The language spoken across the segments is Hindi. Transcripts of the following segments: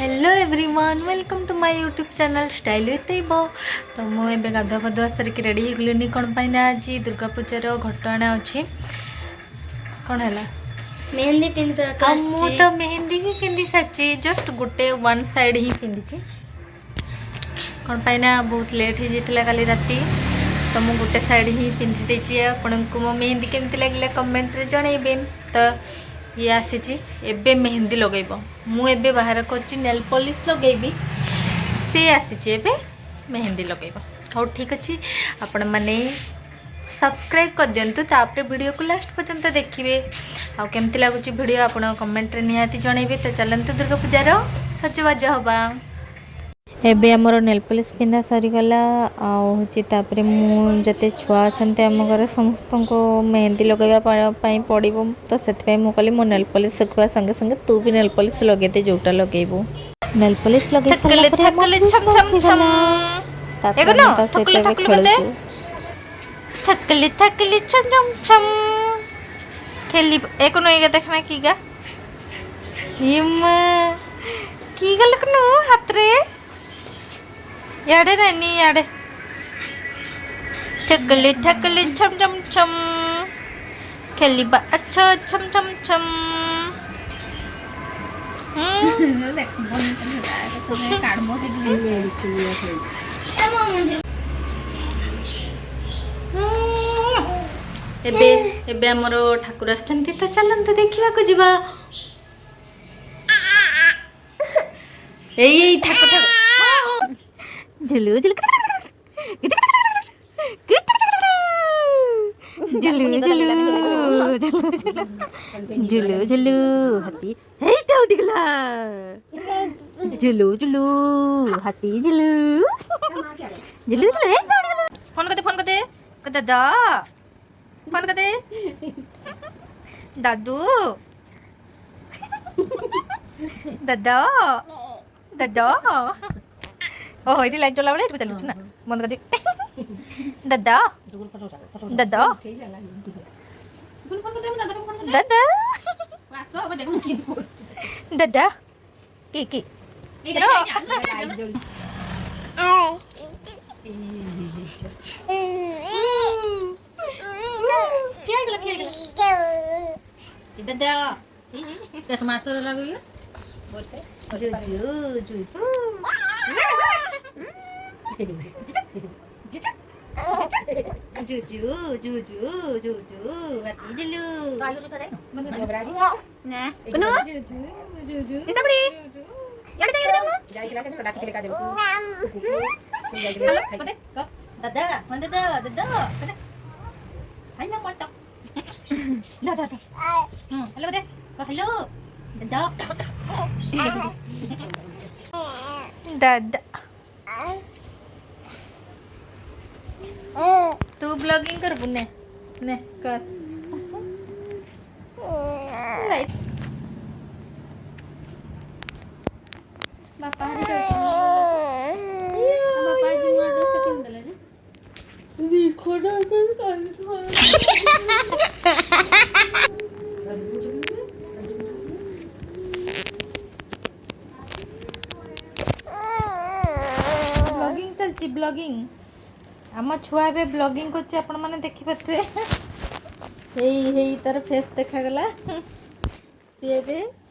Hello everyone welcome to my YouTube channel style with इबो। तो मुझे गाधुआ पाधुआ सारिक रेडी होगलुनि कौन पाइना आज दुर्गा पूजार घटना अच्छी कौन है मेहंदी पिंधि मु तो मेहंदी भी पिंधि सारी जस्ट गोटे वन साइड ही पिंधि कौन पाइना बहुत लेट हो जाता काली राति तो मु गोटे साइड ही पिंधि देची आपन को मो मेहंदी केमती लगे कमेंट रे जनइबे। तो ये आसी एबे मेहंदी लगेब मु एबे बाहर कर नेल पॉलिश लगेबी से आसी मेहंदी लगेब। हाँ ठीक अच्छे आपण मैंने सब्सक्राइब कर दिंतु तापर वीडियो को लास्ट पर्यंत देखिए आउ केमती लगुच वीडियो आपण कमेंट रे निहाती जनइबे। तो चलते दुर्गा पूजार सजबाज हवा एबे आमर नेल पॉलिश पिंधा सरीगला आपर मुझे छुआ अच्छा आम घर समस्त को मेहंदी लगेवाई पड़ो तो से कहली मो नेल पॉलिश सुखा संगे संगे तू भी नेल पॉलिश लगे जोटा लगेबू नेल पॉलिश लगे खेली एक देखना की गा की गलकनु हाथ रे याडे रानी याडे ठकली ठकली छम छम छम खेली बा अच्छा छम छम छम एबे एबे हमरो ठाकुर आछंती तो चलंत देखिबा को जीवा एई ठाकुर ठाकुर झुलू झुलू झुलू झुलू झुलू झुलू हाथी हे तो उड़ गला झुलू झुलू हाथी झुलू झुलू झुलू हे तो उड़ गला फोन कर दे दादा फोन कर दे दादू दादा दादा ओह ये लाइट जला वाला चल ना बंद कर दे दादा दादा दादा दादा की दादा मासर लागो वर्षे जू जू दादा तू ब्लॉगिंग कर बुने ने कर राइट बापा बापा जिनवा ड्रेस किन दले देखो ना ब्लॉगिंग चलती ब्लॉगिंग आम छुआ ए ब्लॉगिंग करछे आपण माने देखि पाथबे हेई तार फेस देखागला सी ए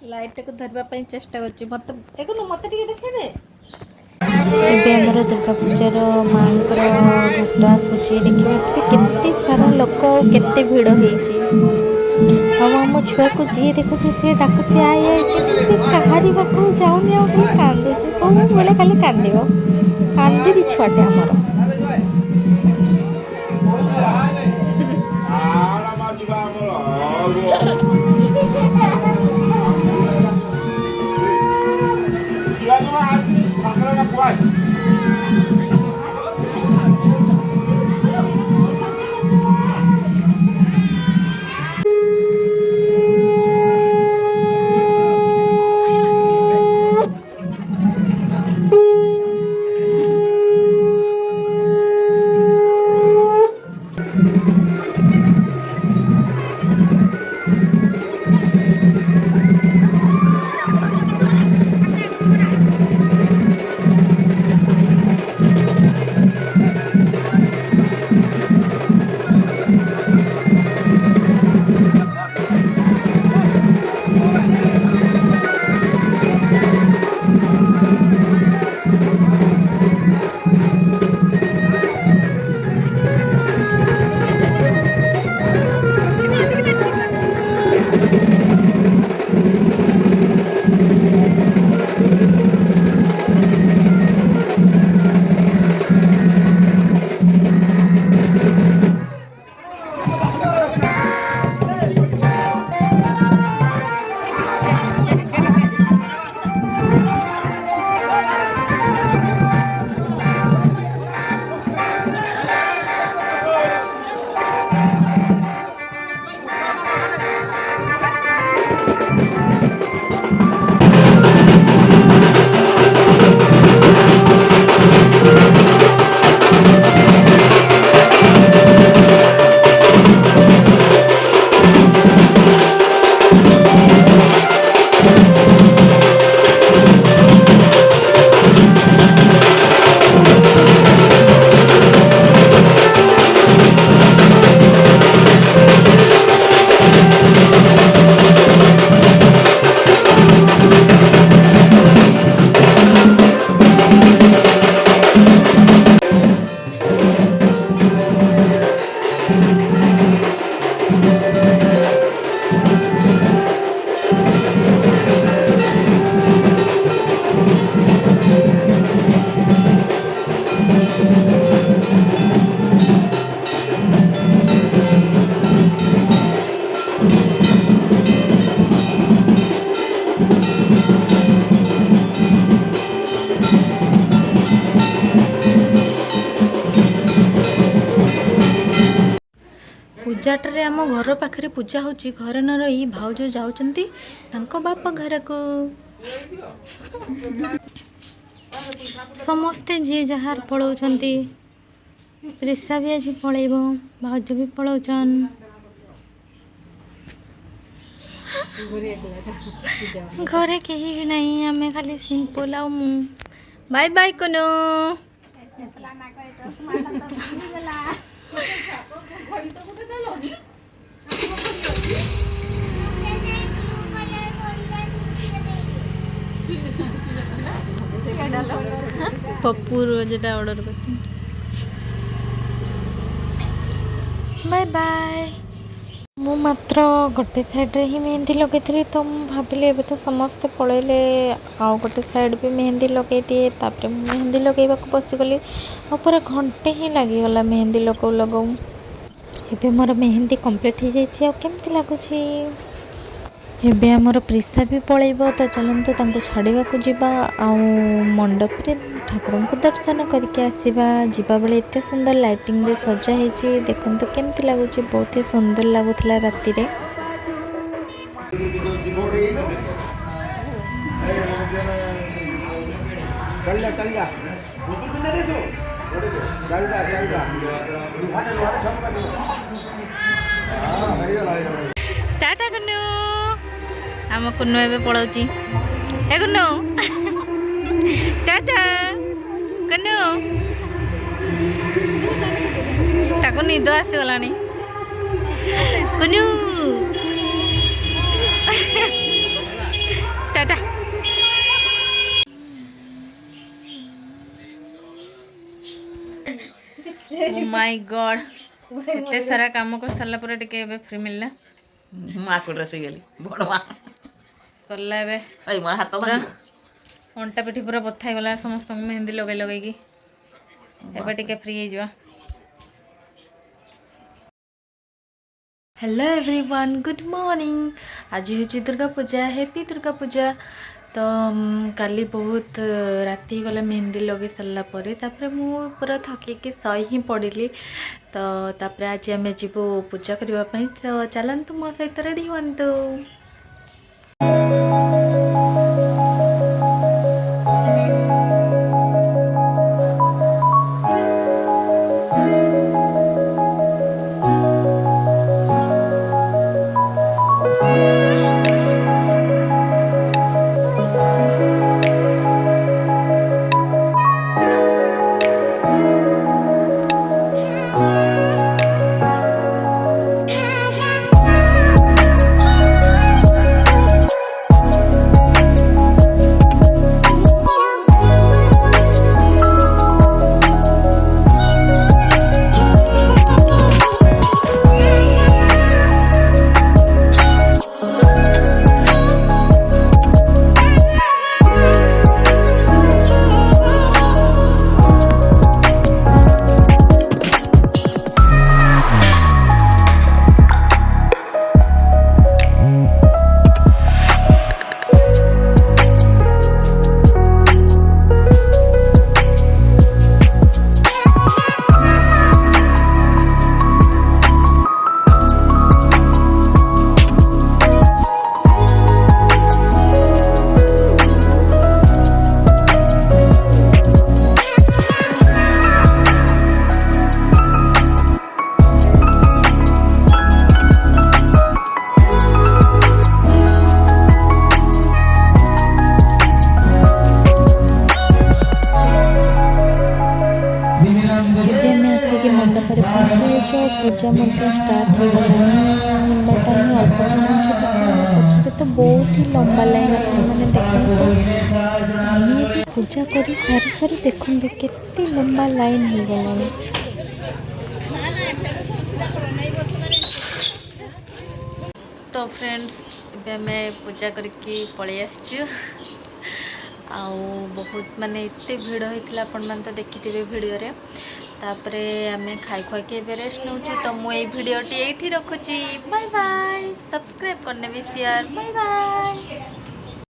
लाइट को धरबा पई चेष्टा करछि मत एकनु मत टिके देखै दे एबे हमर दुर्गा पूजार मांकर घट आसुची देखि केते सारा लोक केते भीड़ हेछि हम आम छुआ को जी देखुछि से डाकुछि आय आय केते कहारी बाकू जाउनी आ खाली कांदुछि सब बेले खाली कांदिबो कांदिरी छुआटे हमर ପୂଜାଟାରେ ଆମ ଘର ପାଖରେ ପୂଜା ହେଉଛି, ଘରେ ନ ରହି ଭାଉଜ ଯାଉଛନ୍ତି ତାଙ୍କ ବାପ ଘରକୁ। ସମସ୍ତେ ଯିଏ ଯାହାର ପଳାଉଛନ୍ତି। ରିସା ବି ଆଜି ପଳେଇବ, ଭାଉଜ ବି ପଳାଉଛନ୍। ଘରେ କେହି ବି ନାହିଁ, ଆମେ ଖାଲି ସିମ୍ପଲ ଆଉ ମୁଁ। ବାଇ ବାଇ କୁନୁ। ପପୁର যেটা অর্ডার করছি। Bye bye. ମୁଁ ମାତ୍ର ଗୋଟେ ସାଇଡ଼୍ରେ ହିଁ ମେହେନ୍ଦି ଲଗାଇଥିଲି, ତ ମୁଁ ଭାବିଲି ଏବେ ତ ସମସ୍ତେ ପଳେଇଲେ ଆଉ ଗୋଟେ ସାଇଡ଼୍ ବି ମେହେନ୍ଦି ଲଗାଇ ଦିଏ। ତାପରେ ମୁଁ ମେହେନ୍ଦି ଲଗାଇବାକୁ ବସିଗଲି, ଆଉ ପୁରା ଘଣ୍ଟେ ହିଁ ଲାଗିଗଲା ମେହେନ୍ଦି ଲଗାଉ ଲଗାଉ। ଏବେ ମୋର ମେହେନ୍ଦି କମ୍ପ୍ଲିଟ୍ ହେଇଯାଇଛି। ଆଉ କେମିତି ଲାଗୁଛି? ଏବେ ଆମର ପ୍ରିସା ବି ପଳେଇବ, ତ ଚାଲନ୍ତୁ ତାଙ୍କୁ ଛାଡ଼ିବାକୁ ଯିବା ଆଉ ମଣ୍ଡପରେ ଠାକୁରଙ୍କୁ ଦର୍ଶନ କରିକି ଆସିବା। ଯିବାବେଳେ ଏତେ ସୁନ୍ଦର ଲାଇଟିଂରେ ସଜା ହେଇଛି, ଦେଖନ୍ତୁ କେମିତି ଲାଗୁଛି। ବହୁତ ହି ସୁନ୍ଦର ଲାଗୁଥିଲା ରାତିରେ। ଟାଟା କୁନୁ। ଆମ କୁନୁ ଏବେ ପଳାଉଛି। ଏ କୁନୁ ଟାଟା। କୁନୁ ତାକୁ ନିଦ ଆସିଗଲାଣି। କୁନୁ ଟାଟା। ଓ ମାଇ ଗଡ୍, ଏତେ ସାରା କାମ କରି ସାରିଲା ପରେ ଟିକେ ଏବେ ଫ୍ରି ମିଳିଲା। ମା କୁ ଡ୍ରେସ୍ ହେଇଗଲି ବଡ଼ ମା ସରିଲା ଏବେ। ଏଇ ମୋ ହାତ ପୁରା ଅଣ୍ଟା ପିଠି ପୁରା ବଥା ହେଇଗଲା ସମସ୍ତଙ୍କୁ ମେହେନ୍ଦି ଲଗେଇ ଲଗେଇକି। ଏବେ ଟିକେ ଫ୍ରି ହେଇଯିବା। Hello everyone, good morning. आज हूँ दुर्गा पूजा। हैप्पी दुर्गा पूजा। तो काली बहुत राति गला मेहंदी लगे सारा पर मु पूरा थकिकी सही ही पड़ी। तो तापर आज आम जीवु पूजा करने। तो चलतु मो सहित रेडी हूँ। मंडप पहुँची पूजा स्टार्ट हो बट आम अल्प पछे तो बहुत ही लंबा लाइन मैंने देखते आम पूजा कर सारी सारी देखते केते लंबा लाइन हो गला। तो फ्रेंड्स मैं पूजा करके पलि आसचु आउ बहुत माने इतने भिड़ होता आपण मैंने तो देखिथे वीडियो रे। तापरे आम खाई खुआ के रेस्ट नौ। तो मुझे भिडियोटी ये रखुची। Bye bye. सब्सक्राइब करने भी शेयर। Bye bye.